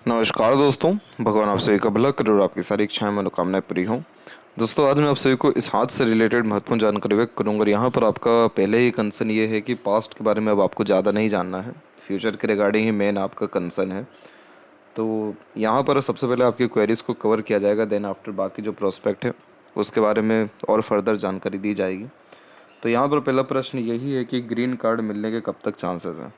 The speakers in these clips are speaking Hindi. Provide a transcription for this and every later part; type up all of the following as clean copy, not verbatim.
नमस्कार दोस्तों, भगवान आप सभी का भला करे और आपकी सारी इच्छाएं मनोकामनाएं पूरी हों। दोस्तों, आज मैं आप सभी को इस हाथ से रिलेटेड महत्वपूर्ण जानकारी व्यक्त करूंगा और यहाँ पर आपका पहले ही कंसर्न ये है कि पास्ट के बारे में अब आपको ज़्यादा नहीं जानना है, फ्यूचर के रिगार्डिंग ही मेन आपका कंसर्न है। तो यहाँ पर सबसे पहले आपकी क्वेरीज़ को कवर किया जाएगा, देन आफ्टर बाकी जो प्रोस्पेक्ट है उसके बारे में और फर्दर जानकारी दी जाएगी। तो यहाँ पर पहला प्रश्न यही है कि ग्रीन कार्ड मिलने के कब तक चांसेस हैं।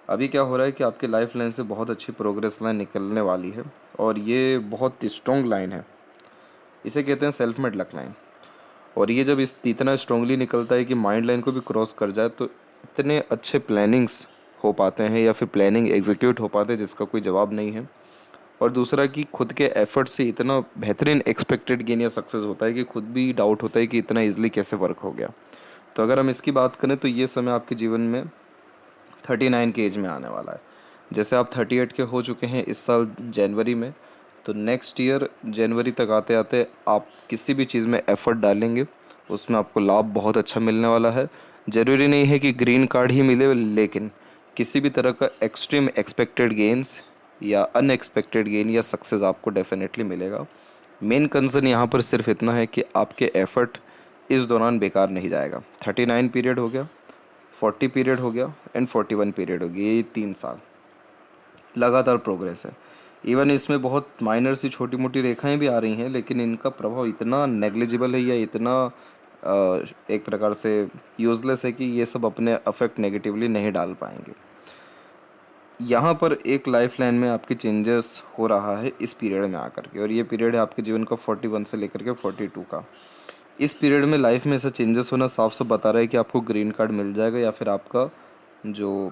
अभी क्या हो रहा है कि आपके लाइफ लाइन से बहुत अच्छी प्रोग्रेस लाइन निकलने वाली है और ये बहुत स्ट्रॉन्ग लाइन है। इसे कहते हैं सेल्फ मेड लक लाइन। और ये जब इस इतना स्ट्रांगली निकलता है कि माइंड लाइन को भी क्रॉस कर जाए तो इतने अच्छे प्लानिंग्स हो पाते हैं या फिर प्लानिंग एग्जीक्यूट हो पाते हैं जिसका कोई जवाब नहीं है। और दूसरा कि खुद के एफर्ट से इतना बेहतरीन एक्सपेक्टेड गेन या सक्सेस होता है कि खुद भी डाउट होता है कि इतना ईजिली कैसे वर्क हो गया। तो अगर हम इसकी बात करें तो ये समय आपके जीवन में 39 की एज में आने वाला है। जैसे आप 38 के हो चुके हैं इस साल जनवरी में, तो नेक्स्ट ईयर जनवरी तक आते आते आप किसी भी चीज़ में एफर्ट डालेंगे उसमें आपको लाभ बहुत अच्छा मिलने वाला है। ज़रूरी नहीं है कि ग्रीन कार्ड ही मिले, लेकिन किसी भी तरह का एक्सट्रीम एक्सपेक्टेड गेंस या अनएक्सपेक्टेड गेन या सक्सेस आपको डेफिनेटली मिलेगा। मेन कंसर्न यहाँ पर सिर्फ इतना है कि आपके एफर्ट इस दौरान बेकार नहीं जाएगा। 39 पीरियड हो गया, 40 पीरियड हो गया एंड 41 पीरियड हो गया, ये 3 साल लगातार प्रोग्रेस है। इवन इसमें बहुत माइनर सी छोटी मोटी रेखाएं भी आ रही हैं, लेकिन इनका प्रभाव इतना नेग्लिजिबल है या इतना एक प्रकार से यूजलेस है कि ये सब अपने अफेक्ट नेगेटिवली नहीं डाल पाएंगे। यहाँ पर एक लाइफ लाइन में आपकी चेंजेस हो रहा है इस पीरियड में आकर के, और ये पीरियड है आपके जीवन का 41 से लेकर के 42 का। इस पीरियड में लाइफ में ऐसा चेंजेस होना साफ साफ बता रहा है कि आपको ग्रीन कार्ड मिल जाएगा या फिर आपका जो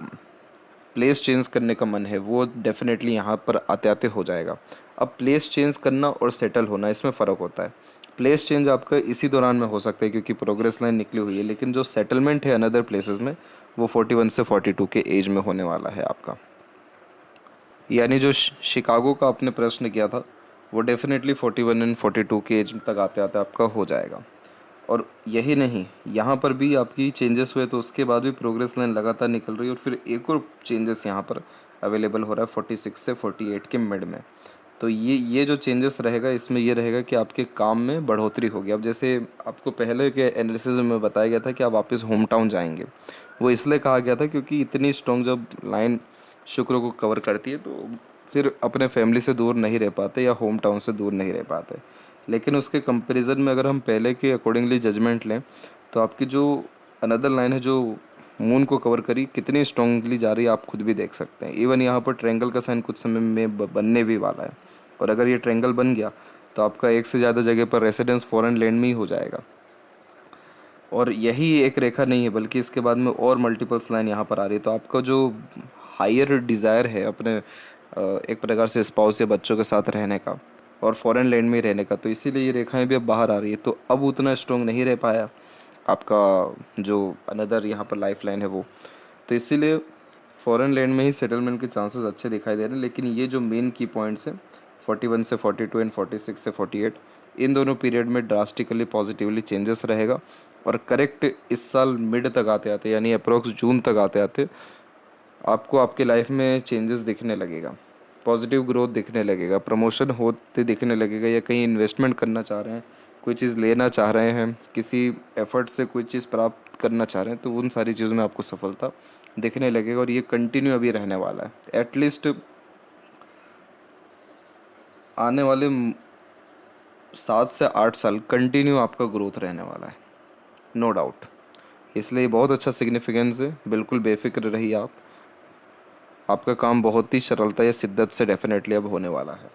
प्लेस चेंज करने का मन है वो डेफिनेटली यहाँ पर आते आते हो जाएगा। अब प्लेस चेंज करना और सेटल होना इसमें फ़र्क होता है। प्लेस चेंज आपका इसी दौरान में हो सकता है क्योंकि प्रोग्रेस लाइन निकली हुई है, लेकिन जो सेटलमेंट है अनदर प्लेसेस में वो 41 से 42 के एज में होने वाला है आपका। यानी जो शिकागो का आपने प्रश्न किया था वो डेफिनेटली 41 एंड 42 के एज तक आते आते आपका हो जाएगा। और यही नहीं, यहाँ पर भी आपकी चेंजेस हुए तो उसके बाद भी प्रोग्रेस लाइन लगातार निकल रही है, और फिर एक और चेंजेस यहाँ पर अवेलेबल हो रहा है 46 से 48 के मिड में। तो ये जो चेंजेस रहेगा इसमें ये रहेगा कि आपके काम में बढ़ोतरी होगी। अब जैसे आपको पहले के एनालिसिस में बताया गया था कि आप वापस होम टाउन जाएंगे, वो इसलिए कहा गया था क्योंकि इतनी स्ट्रॉन्ग जब लाइन शुक्र को कवर करती है तो फिर अपने फैमिली से दूर नहीं रह पाते या होम टाउन से दूर नहीं रह पाते। लेकिन उसके कंपैरिजन में अगर हम पहले के अकॉर्डिंगली जजमेंट लें तो आपकी जो अनदर लाइन है जो मून को कवर करी कितनी स्ट्रांगली जा रही है आप खुद भी देख सकते हैं। इवन यहाँ पर ट्रायंगल का साइन कुछ समय में बनने भी वाला है, और अगर ये ट्रायंगल बन गया तो आपका एक से ज़्यादा जगह पर रेसिडेंस फॉरेन लैंड में ही हो जाएगा। और यही एक रेखा नहीं है बल्कि इसके बाद में और मल्टीपल्स लाइन यहाँ पर आ रही है। तो आपका जो हायर डिज़ायर है अपने एक प्रकार से स्पाउस या बच्चों के साथ रहने का और फॉरेन लैंड में ही रहने का, तो इसीलिए ये रेखाएं भी अब बाहर आ रही है। तो अब उतना स्ट्रॉन्ग नहीं रह पाया आपका जो अनदर यहाँ पर लाइफ लाइन है वो, तो इसीलिए फॉरेन लैंड में ही सेटलमेंट के चांसेस अच्छे दिखाई दे रहे हैं। लेकिन ये जो मेन की पॉइंट्स हैं 41 से 42 एंड 46 से 48, इन दोनों पीरियड में ड्रास्टिकली पॉजिटिवली चेंजेस रहेगा। और करेक्ट इस साल मिड तक आते आते यानी अप्रोक्स जून तक आते आते आपको आपके लाइफ में चेंजेस दिखने लगेगा, पॉजिटिव ग्रोथ दिखने लगेगा, प्रमोशन होते दिखने लगेगा, या कहीं इन्वेस्टमेंट करना चाह रहे हैं, कोई चीज़ लेना चाह रहे हैं, किसी एफर्ट से कोई चीज़ प्राप्त करना चाह रहे हैं, तो उन सारी चीज़ों में आपको सफलता दिखने लगेगा। और ये कंटिन्यू अभी रहने वाला है, एटलीस्ट आने वाले 7 से 8 साल कंटिन्यू आपका ग्रोथ रहने वाला है, नो डाउट। इसलिए बहुत अच्छा सिग्निफिकेंस है, बिल्कुल बेफिक्र रहिए आप। आपका काम बहुत ही सरलता या शिद्दत से डेफिनेटली अब होने वाला है।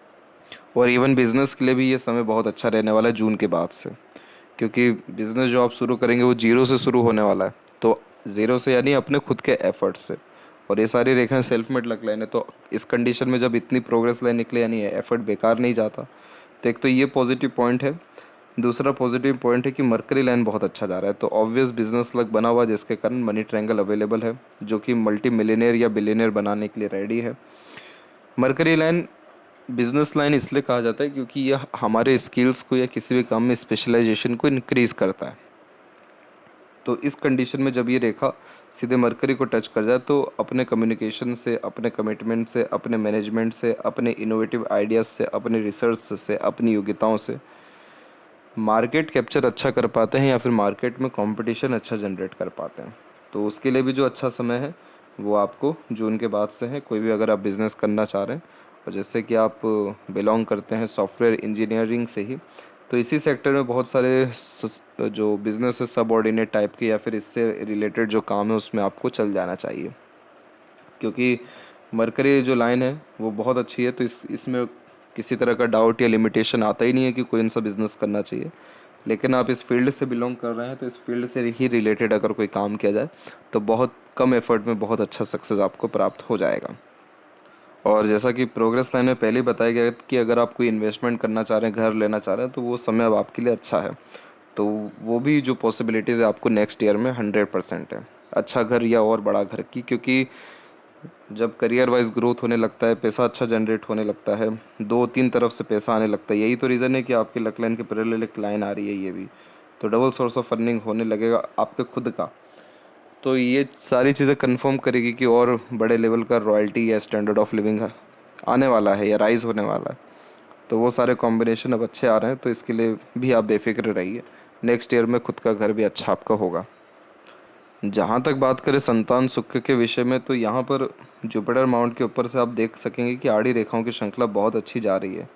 और इवन बिज़नेस के लिए भी ये समय बहुत अच्छा रहने वाला है जून के बाद से, क्योंकि बिज़नेस जो आप शुरू करेंगे वो जीरो से शुरू होने वाला है। तो ज़ीरो से यानी अपने खुद के एफर्ट से, और ये सारी रेखाएं सेल्फ मेड लक लाइन है। तो इस कंडीशन में जब इतनी प्रोग्रेस लाइन निकले यानी एफर्ट बेकार नहीं जाता, तो एक तो ये पॉजिटिव पॉइंट है। दूसरा पॉजिटिव पॉइंट है कि मरकरी लाइन बहुत अच्छा जा रहा है, तो ऑब्वियस बिजनेस लक बना हुआ जिसके कारण मनी ट्रायंगल अवेलेबल है जो कि मल्टी मिलियनेयर या बिलियनेयर बनाने के लिए रेडी है। मरकरी लाइन बिजनेस लाइन इसलिए कहा जाता है क्योंकि यह हमारे स्किल्स को या किसी भी काम में स्पेशलाइजेशन को इंक्रीज़ करता है। तो इस कंडीशन में जब ये रेखा सीधे मरकरी को टच कर जाए तो अपने कम्युनिकेशन से, अपने कमिटमेंट से, अपने मैनेजमेंट से, अपने इनोवेटिव आइडियाज़ से, अपने रिसर्च से, अपनी योग्यताओं से मार्केट कैप्चर अच्छा कर पाते हैं या फिर मार्केट में कंपटीशन अच्छा जनरेट कर पाते हैं। तो उसके लिए भी जो अच्छा समय है वो आपको जून के बाद से है। कोई भी अगर आप बिज़नेस करना चाह रहे हैं और जैसे कि आप बिलोंग करते हैं सॉफ्टवेयर इंजीनियरिंग से ही, तो इसी सेक्टर में बहुत सारे जो बिज़नेस है सबऑर्डिनेट टाइप के या फिर इससे रिलेटेड जो काम है उसमें आपको चल जाना चाहिए, क्योंकि मरकरी जो लाइन है वो बहुत अच्छी है। तो इसमें किसी तरह का डाउट या लिमिटेशन आता ही नहीं है कि कोई सा बिज़नेस करना चाहिए। लेकिन आप इस फील्ड से बिलोंग कर रहे हैं तो इस फील्ड से ही रिलेटेड अगर कोई काम किया जाए तो बहुत कम एफर्ट में बहुत अच्छा सक्सेस आपको प्राप्त हो जाएगा। और जैसा कि प्रोग्रेस लाइन में पहले ही बताया गया कि अगर आप कोई इन्वेस्टमेंट करना चाह रहे हैं, घर लेना चाह रहे हैं, तो वो समय अब आपके लिए अच्छा है। तो वो भी जो पॉसिबिलिटीज़ है आपको नेक्स्ट ईयर में 100% है अच्छा घर या और बड़ा घर की, क्योंकि जब करियर वाइज ग्रोथ होने लगता है, पैसा अच्छा जनरेट होने लगता है, 2-3 तरफ से पैसा आने लगता है। यही तो रीज़न है कि आपकी लक लाइन के पैरेलल एक लाइन आ रही है, ये भी तो डबल सोर्स ऑफ अर्निंग होने लगेगा आपके खुद का। तो ये सारी चीज़ें कंफर्म करेगी कि और बड़े लेवल का रॉयल्टी या स्टैंडर्ड ऑफ लिविंग आने वाला है या राइज होने वाला है। तो वो सारे कॉम्बिनेशन अब अच्छे आ रहे हैं, तो इसके लिए भी आप बेफिक्र रहिए। नेक्स्ट ईयर में खुद का घर भी अच्छा आपका होगा। जहाँ तक बात करें संतान सुख के विषय में, तो यहाँ पर जुपिटर माउंट के ऊपर से आप देख सकेंगे कि आड़ी रेखाओं की श्रृंखला बहुत अच्छी जा रही है।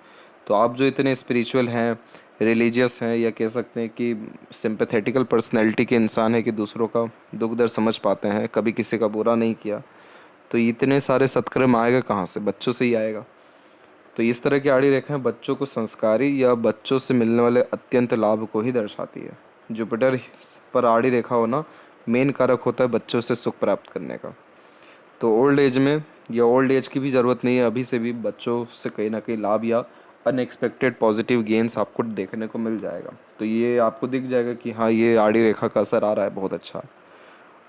तो आप जो इतने स्पिरिचुअल हैं, रिलीजियस हैं, या कह सकते हैं कि सिंपैथेटिकल पर्सनैलिटी के इंसान हैं कि दूसरों का दुख दर्द समझ पाते हैं, कभी किसी का बुरा नहीं किया, तो इतने सारे सत्कर्म आएगा कहाँ से? बच्चों से ही आएगा। तो इस तरह की आड़ी रेखाएं बच्चों को संस्कारी या बच्चों से मिलने वाले अत्यंत लाभ को ही दर्शाती है। जुपिटर पर आड़ी रेखा होना मेन कारक होता है बच्चों से सुख प्राप्त करने का। तो ओल्ड एज में या ओल्ड एज की भी ज़रूरत नहीं है, अभी से भी बच्चों से कहीं ना कहीं लाभ या अनएक्सपेक्टेड पॉजिटिव गेंस आपको देखने को मिल जाएगा। तो ये आपको दिख जाएगा कि हाँ, ये आड़ी रेखा का असर आ रहा है बहुत अच्छा।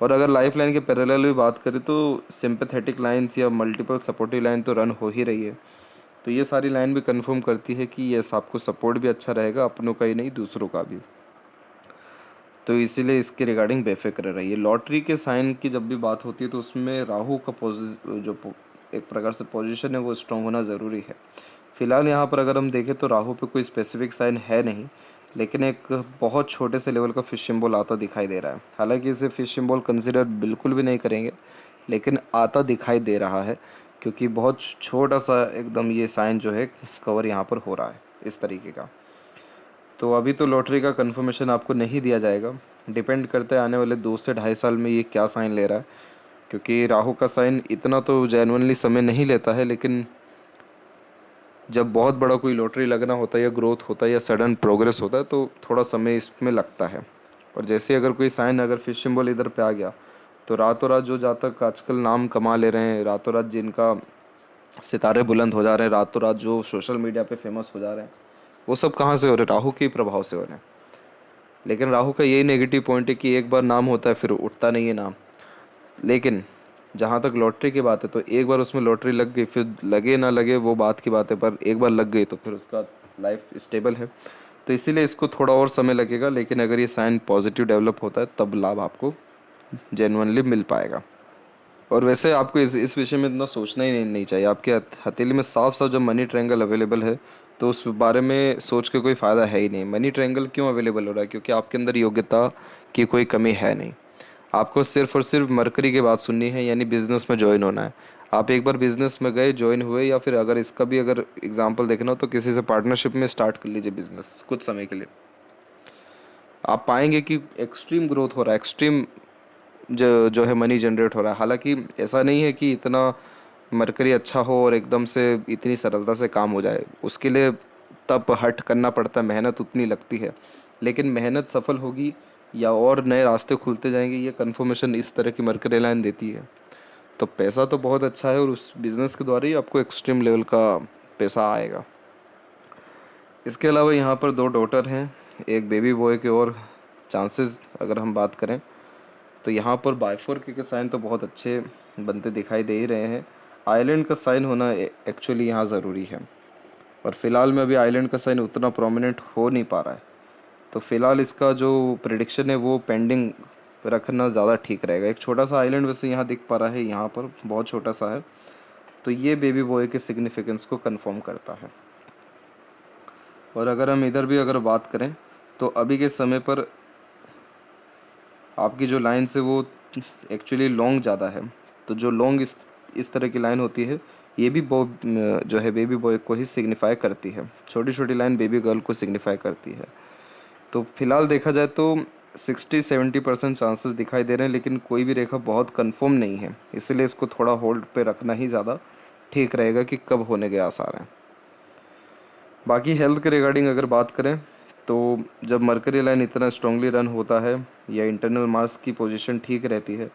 और अगर लाइफ लाइन के पैरेलल भी बात करें तो सिंपैथेटिक लाइंस या मल्टीपल सपोर्टिव लाइन तो रन हो ही रही है। तो ये सारी लाइन भी कंफर्म करती है कि यस, आपको सपोर्ट भी अच्छा रहेगा, अपनों का ही नहीं दूसरों का भी। तो इसीलिए इसके रिगार्डिंग बेफिक्र रहिए। लॉटरी के साइन की जब भी बात होती है तो उसमें राहु का एक प्रकार से पोजीशन है वो स्ट्रांग होना ज़रूरी है। फिलहाल यहाँ पर अगर हम देखें तो राहु पे कोई स्पेसिफिक साइन है नहीं, लेकिन एक बहुत छोटे से लेवल का फिश सिंबल आता दिखाई दे रहा है। हालांकि इसे फिश सिंबल कंसिडर बिल्कुल भी नहीं करेंगे, लेकिन आता दिखाई दे रहा है, क्योंकि बहुत छोटा सा एकदम ये साइन जो है कवर यहाँ पर हो रहा है इस तरीके का। तो अभी तो लॉटरी का कंफर्मेशन आपको नहीं दिया जाएगा, डिपेंड करता है आने वाले 2 से ढाई साल में ये क्या साइन ले रहा है, क्योंकि राहु का साइन इतना तो जेन्युइनली समय नहीं लेता है, लेकिन जब बहुत बड़ा कोई लॉटरी लगना होता है या ग्रोथ होता है या सडन प्रोग्रेस होता है तो थोड़ा समय इसमें लगता है। और जैसे अगर कोई साइन, अगर फिश सिंबल इधर पे आ गया तो रातों रात जो जातक आजकल नाम कमा ले रहे हैं, रातों रात जिनका सितारे बुलंद हो जा रहे हैं, रातों रात जो सोशल मीडिया पे फेमस हो जा रहे हैं, वो सब कहाँ से हो रहे हैं? राहु के प्रभाव से हो रहे हैं। लेकिन राहु का यही नेगेटिव पॉइंट है कि एक बार नाम होता है फिर उठता नहीं है नाम। लेकिन जहाँ तक लॉटरी की बात है तो एक बार उसमें लॉटरी लग गई, फिर लगे ना लगे वो बात की बात है, पर एक बार लग गई तो फिर उसका लाइफ स्टेबल है। तो इसीलिए इसको थोड़ा और समय लगेगा, लेकिन अगर ये साइन पॉजिटिव डेवलप होता है तब लाभ आपको जेन्युइनली मिल पाएगा। और वैसे आपको इस विषय में इतना सोचना ही नहीं चाहिए। आपके हथेली में साफ साफ जब मनी ट्रायंगल अवेलेबल है तो उस बारे में सोच के कोई फ़ायदा है ही नहीं। मनी ट्रायंगल क्यों अवेलेबल हो रहा है? क्योंकि आपके अंदर योग्यता की कोई कमी है नहीं। आपको सिर्फ और सिर्फ मरकरी की बात सुननी है, यानी बिजनेस में ज्वाइन होना है। आप एक बार बिजनेस में गए, ज्वाइन हुए, या फिर अगर इसका भी अगर एग्जांपल देखना हो तो किसी से पार्टनरशिप में स्टार्ट कर लीजिए बिजनेस कुछ समय के लिए। आप पाएंगे कि एक्सट्रीम ग्रोथ हो रहा है, एक्सट्रीम जो है मनी जनरेट हो रहा है। हालांकि ऐसा नहीं है कि इतना मरकरी अच्छा हो और एकदम से इतनी सरलता से काम हो जाए, उसके लिए तब हट करना पड़ता है, मेहनत उतनी लगती है। लेकिन मेहनत सफल होगी या और नए रास्ते खुलते जाएंगे, ये कन्फर्मेशन इस तरह की मरकरी लाइन देती है। तो पैसा तो बहुत अच्छा है और उस बिज़नेस के द्वारा ही आपको एक्सट्रीम लेवल का पैसा आएगा। इसके अलावा यहाँ पर 2 डॉटर हैं, एक बेबी बॉय के और चांसेस अगर हम बात करें तो यहाँ पर बायफोर के साइन तो बहुत अच्छे बनते दिखाई दे ही रहे हैं। आइलैंड का साइन होना एक्चुअली यहाँ ज़रूरी है, और फिलहाल में अभी आइलैंड का साइन उतना प्रोमिनेंट हो नहीं पा रहा है। तो फिलहाल इसका जो प्रिडिक्शन है वो पेंडिंग पे रखना ज़्यादा ठीक रहेगा। एक छोटा सा आइलैंड वैसे यहाँ दिख पा रहा है, यहाँ पर बहुत छोटा सा है, तो ये बेबी बॉय के सिग्निफिकेंस को कंफर्म करता है। और अगर हम इधर भी अगर बात करें तो अभी के समय पर आपकी जो लाइन्स है वो एक्चुअली लॉन्ग ज़्यादा है, तो जो लॉन्ग इस तरह की लाइन होती है ये भी जो है बेबी बॉय को ही सिग्निफाई करती है। छोटी छोटी लाइन बेबी गर्ल को सिग्निफाई करती है। तो फिलहाल देखा जाए तो 60-70% चांसेस दिखाई दे रहे हैं, लेकिन कोई भी रेखा बहुत कंफर्म नहीं है, इसलिए इसको थोड़ा होल्ड पे रखना ही ज़्यादा ठीक रहेगा कि कब होने के आसार हैं। बाकी हेल्थ के रिगार्डिंग अगर बात करें तो जब मरकरी लाइन इतना स्ट्रांगली रन होता है या इंटरनल मास की पोजीशन ठीक रहती है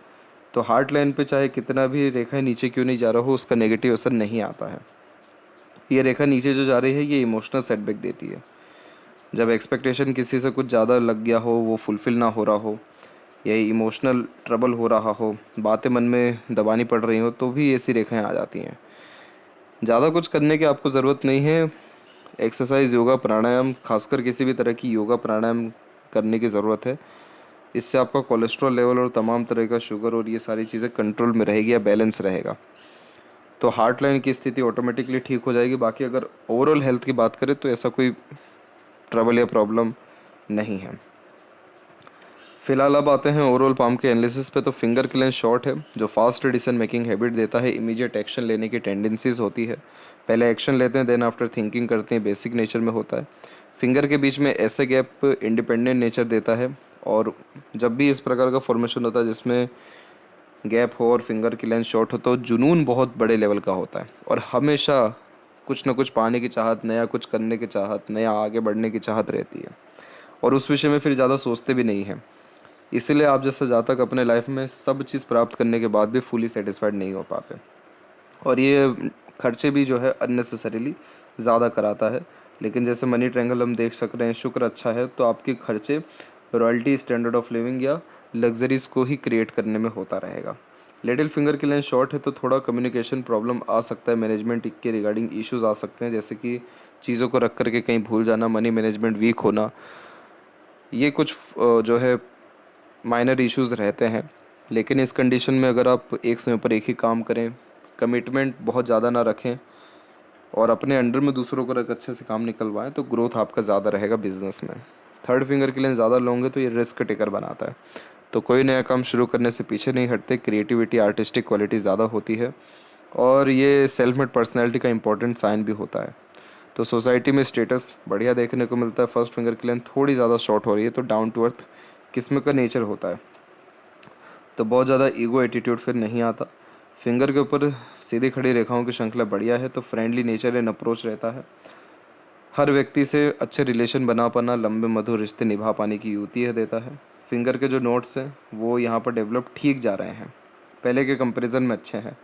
तो हार्ट लाइन पे चाहे कितना भी रेखा नीचे क्यों नहीं जा रहा हो उसका नेगेटिव असर नहीं आता है। ये रेखा नीचे जो जा रही है ये इमोशनल सेटबैक देती है। जब एक्सपेक्टेशन किसी से कुछ ज़्यादा लग गया हो, वो फुलफ़िल ना हो रहा हो या इमोशनल ट्रबल हो रहा हो, बातें मन में दबानी पड़ रही हो, तो भी ऐसी रेखाएं आ जाती हैं। ज़्यादा कुछ करने की आपको ज़रूरत नहीं है। एक्सरसाइज, योगा, प्राणायाम, खासकर किसी भी तरह की योगा प्राणायाम करने की ज़रूरत है। इससे आपका कोलेस्ट्रॉल लेवल और तमाम तरह का शुगर और ये सारी चीज़ें कंट्रोल में रहेगी या बैलेंस रहेगा, तो हार्ट लाइन की स्थिति ऑटोमेटिकली ठीक हो जाएगी। बाकी अगर ओवरऑल हेल्थ की बात करें तो ऐसा कोई ट्रबल या प्रॉब्लम नहीं है। फिलहाल अब आते हैं ओवरऑल पाम के एनालिसिस पे। तो फिंगर की लेंथ शॉर्ट है, जो फास्ट डिसीजन मेकिंग हैबिट देता है, इमीडिएट एक्शन लेने की टेंडेंसीज होती है, पहले एक्शन लेते हैं देन आफ्टर थिंकिंग करते हैं, बेसिक नेचर में होता है। फिंगर के बीच में ऐसे गैप इंडिपेंडेंट नेचर देता है, और जब भी इस प्रकार का फॉर्मेशन होता है जिसमें गैप हो और फिंगर की लेंथ शॉर्ट हो तो जुनून बहुत बड़े लेवल का होता है, और हमेशा कुछ ना कुछ पाने की चाहत, नया कुछ करने की चाहत, नया आगे बढ़ने की चाहत रहती है, और उस विषय में फिर ज़्यादा सोचते भी नहीं हैं। इसीलिए आप जैसे जातक अपने लाइफ में सब चीज़ प्राप्त करने के बाद भी फुली सेटिस्फाइड नहीं हो पाते, और ये खर्चे भी जो है अननेसेसरीली ज़्यादा कराता है। लेकिन जैसे मनी ट्रायंगल हम देख सक रहे हैं, शुक्र अच्छा है तो आपके खर्चे रॉयल्टी, स्टैंडर्ड ऑफ लिविंग या लग्जरीज को ही क्रिएट करने में होता रहेगा। लिटिल फिंगर की लेंथ शॉर्ट है तो थोड़ा कम्युनिकेशन प्रॉब्लम आ सकता है, मैनेजमेंट के रिगार्डिंग इश्यूज आ सकते हैं, जैसे कि चीज़ों को रख करके कहीं भूल जाना, मनी मैनेजमेंट वीक होना, ये कुछ जो है माइनर इश्यूज रहते हैं। लेकिन इस कंडीशन में अगर आप एक समय पर एक ही काम करें, कमिटमेंट बहुत ज़्यादा ना रखें और अपने अंडर में दूसरों को रख अच्छे से काम निकलवाएं तो ग्रोथ आपका ज़्यादा रहेगा बिजनेस में। थर्ड फिंगर की लेंथ ज़्यादा लॉन्ग है तो ये रिस्क टेकर बनाता है, तो कोई नया काम शुरू करने से पीछे नहीं हटते। क्रिएटिविटी, आर्टिस्टिक क्वालिटी ज़्यादा होती है, और ये सेल्फ मेड पर्सनैलिटी का इंपॉर्टेंट साइन भी होता है। तो सोसाइटी में स्टेटस बढ़िया देखने को मिलता है। फर्स्ट फिंगर की लेंथ थोड़ी ज़्यादा शॉर्ट हो रही है तो डाउन टू अर्थ किस्म का नेचर होता है, तो बहुत ज़्यादा ईगो एटीट्यूड फिर नहीं आता। फिंगर के ऊपर सीधी खड़ी रेखाओं की श्रृंखला बढ़िया है तो फ्रेंडली नेचर एंड अप्रोच रहता है। हर व्यक्ति से अच्छे रिलेशन बना पाना, लंबे मधुर रिश्ते निभा पाने की युक्ति है देता है। फिंगर के जो नोट्स हैं वो यहाँ पर डेवलप ठीक जा रहे हैं, पहले के कंपैरिजन में अच्छे हैं,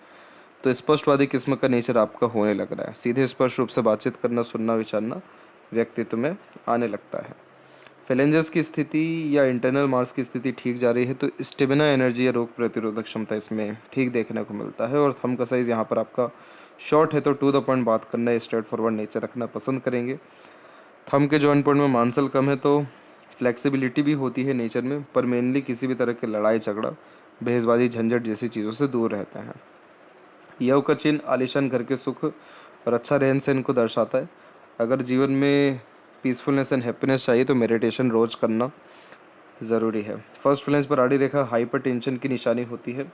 तो स्पष्टवादी किस्म का नेचर आपका होने लग रहा है। सीधे स्पष्ट रूप से बातचीत करना, सुनना, विचारना व्यक्तित्व में आने लगता है। फेलेंजस की स्थिति या इंटरनल मार्स की स्थिति ठीक जा रही है तो स्टेमिना, एनर्जी या रोग प्रतिरोधक क्षमता इसमें ठीक देखने को मिलता है। और थंब का साइज यहाँ पर आपका शॉर्ट है तो टू द पॉइंट बात करना, स्ट्रेट फॉरवर्ड नेचर रखना पसंद करेंगे। थंब के जॉइंट पॉइंट में मांसल कम है तो फ्लेक्सिबिलिटी भी होती है नेचर में, पर मेनली किसी भी तरह के लड़ाई झगड़ा, बहसबाजी, झंझट जैसी चीज़ों से दूर रहते हैं। यव का चिन्ह आलिशान घर के सुख और अच्छा रहन सहन को दर्शाता है। अगर जीवन में पीसफुलनेस एंड हैप्पीनेस चाहिए तो मेडिटेशन रोज करना ज़रूरी है। फर्स्ट फ्लेंस पर आड़ी रेखा हाइपर टेंशन की निशानी होती है।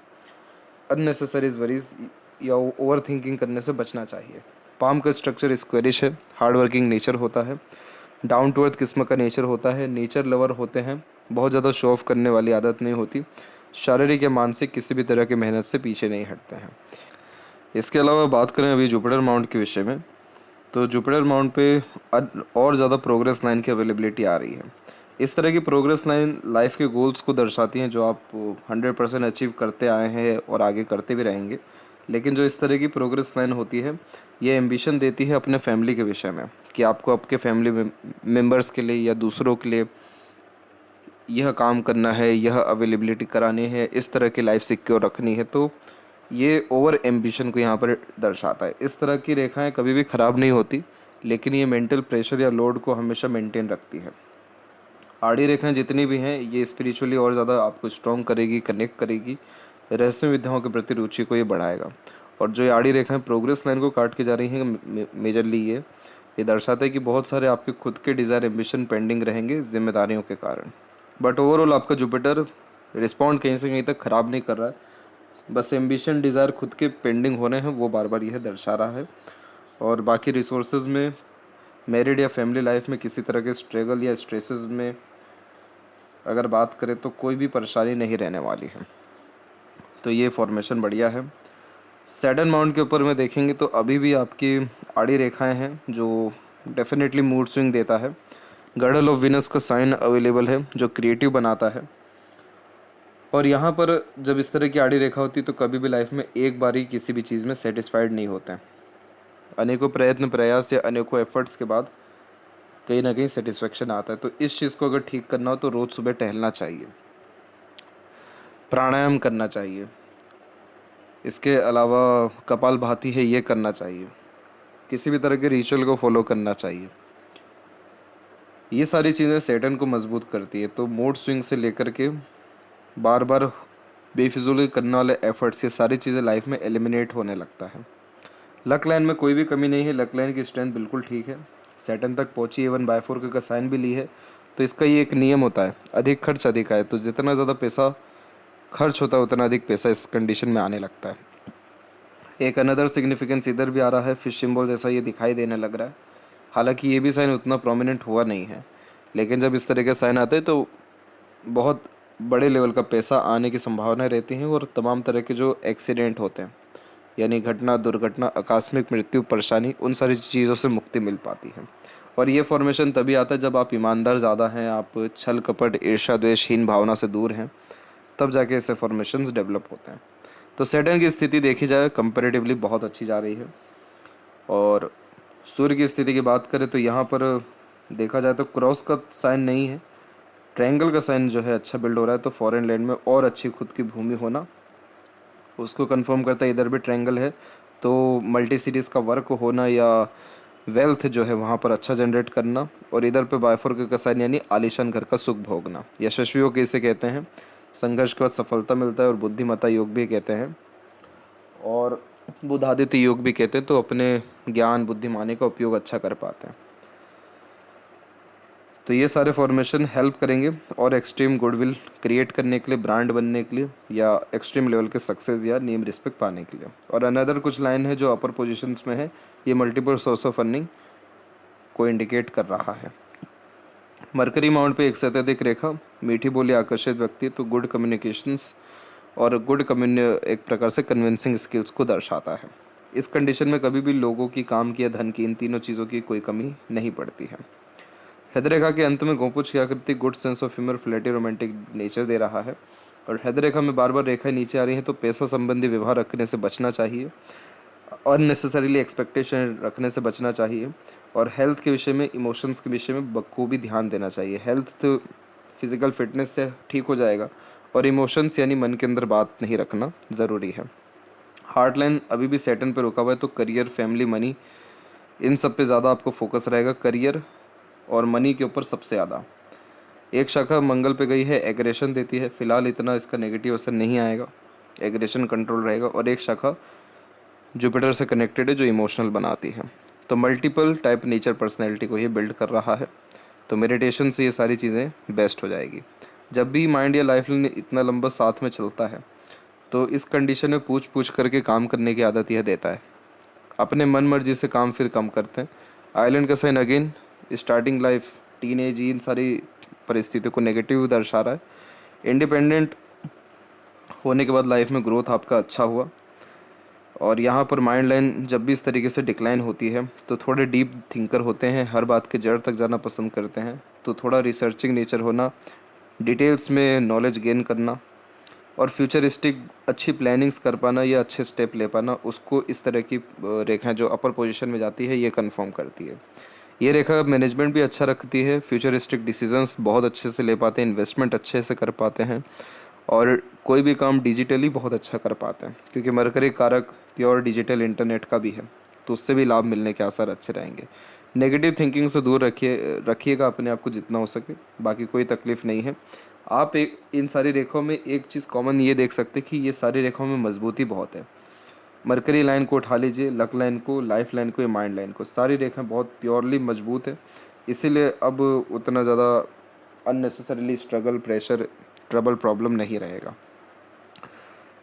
अननेसेसरी वरीज या ओवर थिंकिंग करने से बचना चाहिए। पाम का स्ट्रक्चर स्क्वेरिश है, हार्ड वर्किंग नेचर होता है, डाउन टू अर्थ किस्म का नेचर होता है, नेचर लवर होते हैं, बहुत ज़्यादा शो ऑफ करने वाली आदत नहीं होती, शारीरिक या मानसिक किसी भी तरह की मेहनत से पीछे नहीं हटते हैं। इसके अलावा बात करें अभी जुपिटर माउंट के विषय में, तो जुपिटर माउंट पे और ज़्यादा प्रोग्रेस लाइन की अवेलेबिलिटी आ रही है। इस तरह की प्रोग्रेस लाइन लाइफ के गोल्स को दर्शाती हैं जो आप 100% अचीव करते आए हैं और आगे करते भी रहेंगे। लेकिन जो इस तरह की प्रोग्रेस लाइन होती है ये एम्बिशन देती है अपने फैमिली के विषय में, कि आपको आपके फैमिली मेम्बर्स के लिए या दूसरों के लिए यह काम करना है, यह अवेलेबिलिटी करानी है, इस तरह की लाइफ सिक्योर रखनी है। तो ये ओवर एम्बिशन को यहाँ पर दर्शाता है। इस तरह की रेखाएं कभी भी ख़राब नहीं होती, लेकिन ये मेंटल प्रेशर या लोड को हमेशा मेंटेन रखती है। आड़ी रेखाएं जितनी भी हैं ये स्पिरिचुअली और ज़्यादा आपको स्ट्रॉन्ग करेगी, कनेक्ट करेगी, रहस्य विद्याओं के प्रति रुचि को ये बढ़ाएगा। और जो ये आड़ी रेखाएं प्रोग्रेस लाइन को काट के जा रही हैं, मेजरली ये दर्शाता है कि बहुत सारे आपके खुद के डिज़ायर एम्बिशन पेंडिंग रहेंगे जिम्मेदारियों के कारण। बट ओवरऑल आपका जुपिटर रिस्पॉन्ड कहीं से कहीं तक ख़राब नहीं कर रहा है, बस एम्बिशन डिज़ायर खुद के पेंडिंग होने हैं वो बार बार यह दर्शा रहा है। और बाकी रिसोर्सेज में, मैरिड या फैमिली लाइफ में किसी तरह के स्ट्रगल या स्ट्रेसेस में अगर बात करें तो कोई भी परेशानी नहीं रहने वाली है। तो ये फॉर्मेशन बढ़िया है। सैटर्न माउंट के ऊपर में देखेंगे तो अभी भी आपकी आड़ी रेखाएं हैं जो डेफिनेटली मूड स्विंग देता है। गॉडल ऑफ विनस का साइन अवेलेबल है जो क्रिएटिव बनाता है। और यहाँ पर जब इस तरह की आड़ी रेखा होती है तो कभी भी लाइफ में एक बार ही किसी भी चीज़ में सेटिस्फाइड नहीं होते हैं। अनेकों प्रयत्न, प्रयास या अनेकों एफर्ट्स के बाद कहीं ना कहीं सेटिस्फेक्शन आता है। तो इस चीज़ को अगर ठीक करना हो तो रोज़ सुबह टहलना चाहिए, प्राणायाम करना चाहिए, इसके अलावा कपालभाति है ये करना चाहिए, किसी भी तरह के रिचुअल को फॉलो करना चाहिए। ये सारी चीज़ें सैटर्न को मजबूत करती है। तो मूड स्विंग से लेकर के बार बार बेफिजूल करने वाले एफर्ट्स, ये सारी चीज़ें लाइफ में एलिमिनेट होने लगता है। लक लाइन में कोई भी कमी नहीं है, लक लाइन की स्ट्रेंथ बिल्कुल ठीक है। सैटर्न तक पहुंची, A1/4 का साइन भी ली है। तो इसका ये एक नियम होता है, अधिक खर्च अधिक आए। तो जितना ज़्यादा पैसा खर्च होता है उतना अधिक पैसा इस कंडीशन में आने लगता है। एक अनदर सिग्निफिकेंस इधर भी आ रहा है, फिश सिंबल जैसा ये दिखाई देने लग रहा है। हालांकि ये भी साइन उतना प्रोमिनेंट हुआ नहीं है, लेकिन जब इस तरह के साइन आते हैं तो बहुत बड़े लेवल का पैसा आने की संभावना रहती है। और तमाम तरह के जो एक्सीडेंट होते हैं, यानी घटना, दुर्घटना, आकस्मिक मृत्यु, परेशानी, उन सारी चीज़ों से मुक्ति मिल पाती है। और ये फॉर्मेशन तभी आता है जब आप ईमानदार ज़्यादा हैं, आप छल कपट, ईर्ष्या, द्वेषहीन भावना से दूर हैं, तब जाके ऐसे फॉर्मेशंस डेवलप होते हैं। तो सैटर्न की स्थिति देखी जाए कंपैरेटिवली बहुत अच्छी जा रही है। और सूर्य की स्थिति की बात करें तो यहाँ पर देखा जाए तो क्रॉस का साइन नहीं है, ट्रायंगल का साइन जो है अच्छा बिल्ड हो रहा है। तो फॉरेन लैंड में और अच्छी खुद की भूमि होना उसको कंफर्म करता है। इधर भी ट्रायंगल है तो मल्टी सीरीज़ का वर्क होना या वेल्थ जो है वहाँ पर अच्छा जनरेट करना। और इधर पे बायफोर्क का साइन यानी आलीशान घर का सुख भोगना। यशस्वी योग इसे कहते हैं, संघर्ष के बाद सफलता मिलता है। और बुद्धिमत्ता योग भी कहते हैं और बुधादित्य योग भी कहते हैं। तो अपने ज्ञान, बुद्धिमानी का उपयोग अच्छा कर पाते हैं। तो ये सारे फॉर्मेशन हेल्प करेंगे और एक्सट्रीम गुडविल क्रिएट करने के लिए, ब्रांड बनने के लिए, या एक्सट्रीम लेवल के सक्सेस या नेम रिस्पेक्ट पाने के लिए। और अनदर कुछ लाइन है जो अपर पोजीशंस में है, ये मल्टीपल सोर्स ऑफ अर्निंग को इंडिकेट कर रहा है। मरकरी माउंट पे एक से अत्यधिक रेखा, मीठी बोली, आकर्षित व्यक्ति, तो गुड कम्युनिकेशंस और एक प्रकार से कन्विंसिंग स्किल्स को दर्शाता है। इस कंडीशन में कभी भी लोगों की, काम की या धन की, इन तीनों चीज़ों की कोई कमी नहीं पड़ती है। हृदय के अंत में गोपुच की आकृति good sense of humour, flirty, romantic nature दे रहा है। और हृदय में बार बार रेखाएं नीचे आ रही हैं तो पैसा संबंधी व्यवहार रखने से बचना चाहिए, अननेसेसरीली एक्सपेक्टेशन रखने से बचना चाहिए। और हेल्थ के विषय में, इमोशंस के विषय में बखूबी ध्यान देना चाहिए। हेल्थ तो फिजिकल फिटनेस से ठीक हो जाएगा, और इमोशंस यानी मन के अंदर बात नहीं रखना ज़रूरी है। हार्ट लाइन अभी भी सैटर्न पे रुका हुआ है, तो करियर, फैमिली, मनी, इन सब पे ज़्यादा आपको फोकस रहेगा। करियर और मनी के ऊपर सबसे ज़्यादा। एक शाखा मंगल पे गई है, एग्रेशन देती है। फिलहाल इतना इसका नेगेटिव असर नहीं आएगा, एग्रेशन कंट्रोल रहेगा। और एक शाखा जुपिटर से कनेक्टेड है जो इमोशनल बनाती है। तो मल्टीपल टाइप नेचर पर्सनैलिटी को ये बिल्ड कर रहा है। तो मेडिटेशन से ये सारी चीज़ें बेस्ट हो जाएगी। जब भी माइंड या लाइफ लाइन इतना लंबा साथ में चलता है तो इस कंडीशन में पूछ पूछ करके काम करने की आदत यह देता है। अपने मन मर्जी से काम फिर कम करते हैं। आइलैंड का sign again starting life, teenage, इन सारी परिस्थितियों को नेगेटिव दर्शा रहा है। इंडिपेंडेंट होने के बाद लाइफ में ग्रोथ आपका अच्छा हुआ। और यहाँ पर माइंड लाइन जब भी इस तरीके से डिक्लाइन होती है तो थोड़े डीप थिंकर होते हैं, हर बात के जड़ तक जाना पसंद करते हैं। तो थोड़ा रिसर्चिंग नेचर होना, डिटेल्स में नॉलेज गेन करना और फ्यूचरिस्टिक अच्छी प्लानिंग्स कर पाना या अच्छे स्टेप ले पाना, उसको इस तरह की रेखाएं जो अपर पोजीशन में जाती है ये कंफर्म करती है। ये रेखा मैनेजमेंट भी अच्छा रखती है, फ्यूचरिस्टिक डिसीजंस बहुत अच्छे से ले पाते हैं, इन्वेस्टमेंट अच्छे से कर पाते हैं और कोई भी काम डिजिटली बहुत अच्छा कर पाते हैं, क्योंकि मरकरी कारक प्योर डिजिटल इंटरनेट का भी है, तो उससे भी लाभ मिलने के आसार अच्छे रहेंगे। नेगेटिव थिंकिंग से दूर रखिएगा अपने आप को जितना हो सके, बाकी कोई तकलीफ़ नहीं है। आप एक इन सारी रेखाओं में एक चीज़ कॉमन ये देख सकते हैं कि ये सारी रेखाओं में मजबूती बहुत है। मरकरी लाइन को उठा लीजिए, लक लाइन को, लाइफ लाइन को या माइंड लाइन को, सारी रेखाएं बहुत प्योरली मजबूत है। इसीलिए अब उतना ज़्यादा unnecessarily struggle, pressure, trouble, problem नहीं रहेगा।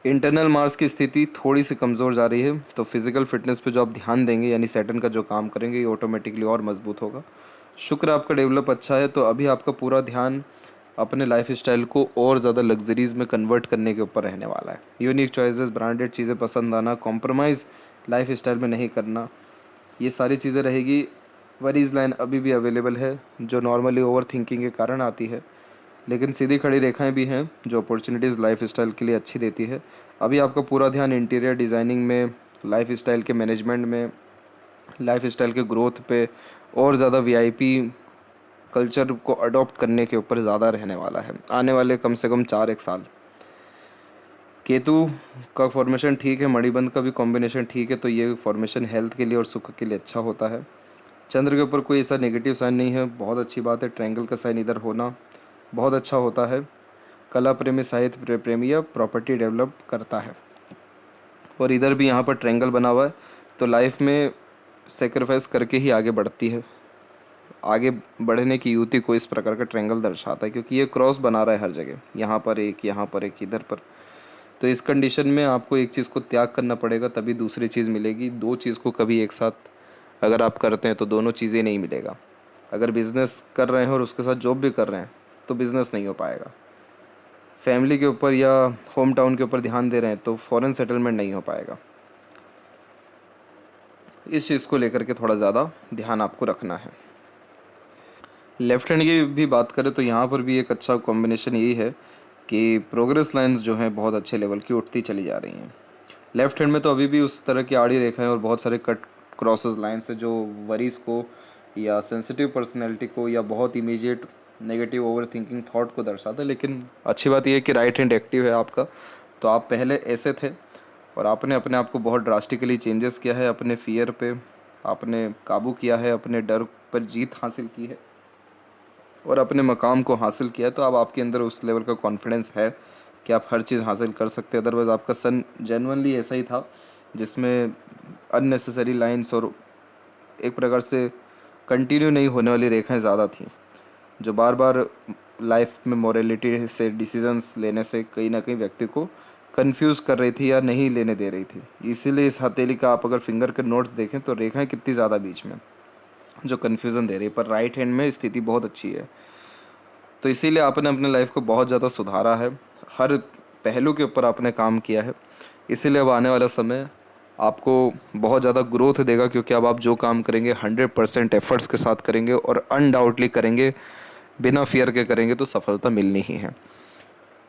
इंटरनल मार्स की स्थिति थोड़ी सी कमज़ोर जा रही है, तो फिजिकल फिटनेस पे जो आप ध्यान देंगे यानी सैटर्न का जो काम करेंगे ये ऑटोमेटिकली और मजबूत होगा। शुक्र आपका डेवलप अच्छा है, तो अभी आपका पूरा ध्यान अपने लाइफ स्टाइल को और ज़्यादा लग्जरीज में कन्वर्ट करने के ऊपर रहने वाला है। यूनिक चॉइसेस, ब्रांडेड चीज़ें पसंद आना, कॉम्प्रोमाइज़ लाइफ स्टाइल में नहीं करना, ये सारी चीज़ें रहेगी। वरीज लाइन अभी भी अवेलेबल है जो नॉर्मली ओवर थिंकिंग के कारण आती है, लेकिन सीधी खड़ी रेखाएं भी हैं जो अपॉर्चुनिटीज़ लाइफ स्टाइल के लिए अच्छी देती है। अभी आपका पूरा ध्यान इंटीरियर डिज़ाइनिंग में, लाइफ स्टाइल के मैनेजमेंट में, लाइफ स्टाइल के ग्रोथ पे और ज़्यादा वीआईपी कल्चर को अडॉप्ट करने के ऊपर ज़्यादा रहने वाला है आने वाले कम से कम 4 एक साल। केतु का फॉर्मेशन ठीक है, मणिबंध का भी कॉम्बिनेशन ठीक है, तो ये फॉर्मेशन हेल्थ के लिए और सुख के लिए अच्छा होता है। चंद्र के ऊपर कोई ऐसा नेगेटिव साइन नहीं है, बहुत अच्छी बात है। ट्रायंगल का साइन इधर होना बहुत अच्छा होता है। कला प्रेमी, साहित्य प्रेमी या प्रॉपर्टी डेवलप करता है। और इधर भी यहाँ पर ट्रायंगल बना हुआ है, तो लाइफ में सेक्रीफाइस करके ही आगे बढ़ती है। आगे बढ़ने की युति को इस प्रकार का ट्रायंगल दर्शाता है, क्योंकि ये क्रॉस बना रहा है हर जगह, यहाँ पर एक, यहाँ पर एक, इधर पर। तो इस कंडीशन में आपको एक चीज़ को त्याग करना पड़ेगा, तभी दूसरी चीज़ मिलेगी। दो चीज़ को कभी एक साथ अगर आप करते हैं तो दोनों चीज़ें नहीं मिलेगा। अगर बिज़नेस कर रहे हैं और उसके साथ जॉब भी कर रहे हैं तो बिज़नेस नहीं हो पाएगा। फैमिली के ऊपर या होम टाउन के ऊपर ध्यान दे रहे हैं तो फॉरेन सेटलमेंट नहीं हो पाएगा। इस चीज़ को लेकर के थोड़ा ज़्यादा ध्यान आपको रखना है। लेफ्ट हैंड की भी बात करें तो यहाँ पर भी एक अच्छा कॉम्बिनेशन यही है कि प्रोग्रेस लाइंस जो हैं बहुत अच्छे लेवल की उठती चली जा रही हैं। लेफ्ट हैंड में तो अभी भी उस तरह की आड़ी रेखाएं और बहुत सारे कट क्रॉसेस लाइंस है जो वरीज को या सेंसिटिव पर्सनैलिटी को या बहुत immediate negative over thinking thought को दर्शाता है। लेकिन अच्छी बात यह है कि राइट हैंड एक्टिव है आपका, तो आप पहले ऐसे थे और आपने अपने आप को बहुत ड्रास्टिकली चेंजेस किया है। अपने फियर पे आपने काबू किया है, अपने डर पर जीत हासिल की है और अपने मकाम को हासिल किया है। तो अब आपके अंदर उस लेवल का कॉन्फिडेंस है कि आप हर चीज़ हासिल कर सकते हैं। अदरवाइज़ आपका सन जेन्युइनली ऐसा ही था जिसमें अननेसेसरी लाइंस और एक प्रकार से कंटिन्यू नहीं होने वाली रेखाएं ज़्यादा थी, जो बार बार लाइफ में मोरालिटी से डिसीजंस लेने से कहीं ना कहीं व्यक्ति को कंफ्यूज कर रही थी या नहीं लेने दे रही थी। इसीलिए इस हथेली का आप अगर फिंगर के नोट्स देखें तो रेखाएं कितनी ज़्यादा बीच में जो कन्फ्यूज़न दे रही है, पर राइट हैंड में स्थिति बहुत अच्छी है। तो इसीलिए आपने अपने लाइफ को बहुत ज़्यादा सुधारा है, हर पहलू के ऊपर आपने काम किया है। इसीलिए अब आने वाला समय आपको बहुत ज़्यादा ग्रोथ देगा, क्योंकि अब आप जो काम करेंगे 100% एफर्ट्स के साथ करेंगे और अनडाउटली करेंगे, बिना फियर के करेंगे तो सफलता मिलनी ही है।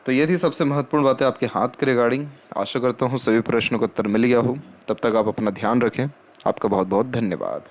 तो ये थी सबसे महत्वपूर्ण बातें आपके हाथ के रिगार्डिंग। आशा करता हूँ सभी प्रश्नों का उत्तर मिल गया हो। तब तक आप अपना ध्यान रखें। आपका बहुत बहुत धन्यवाद।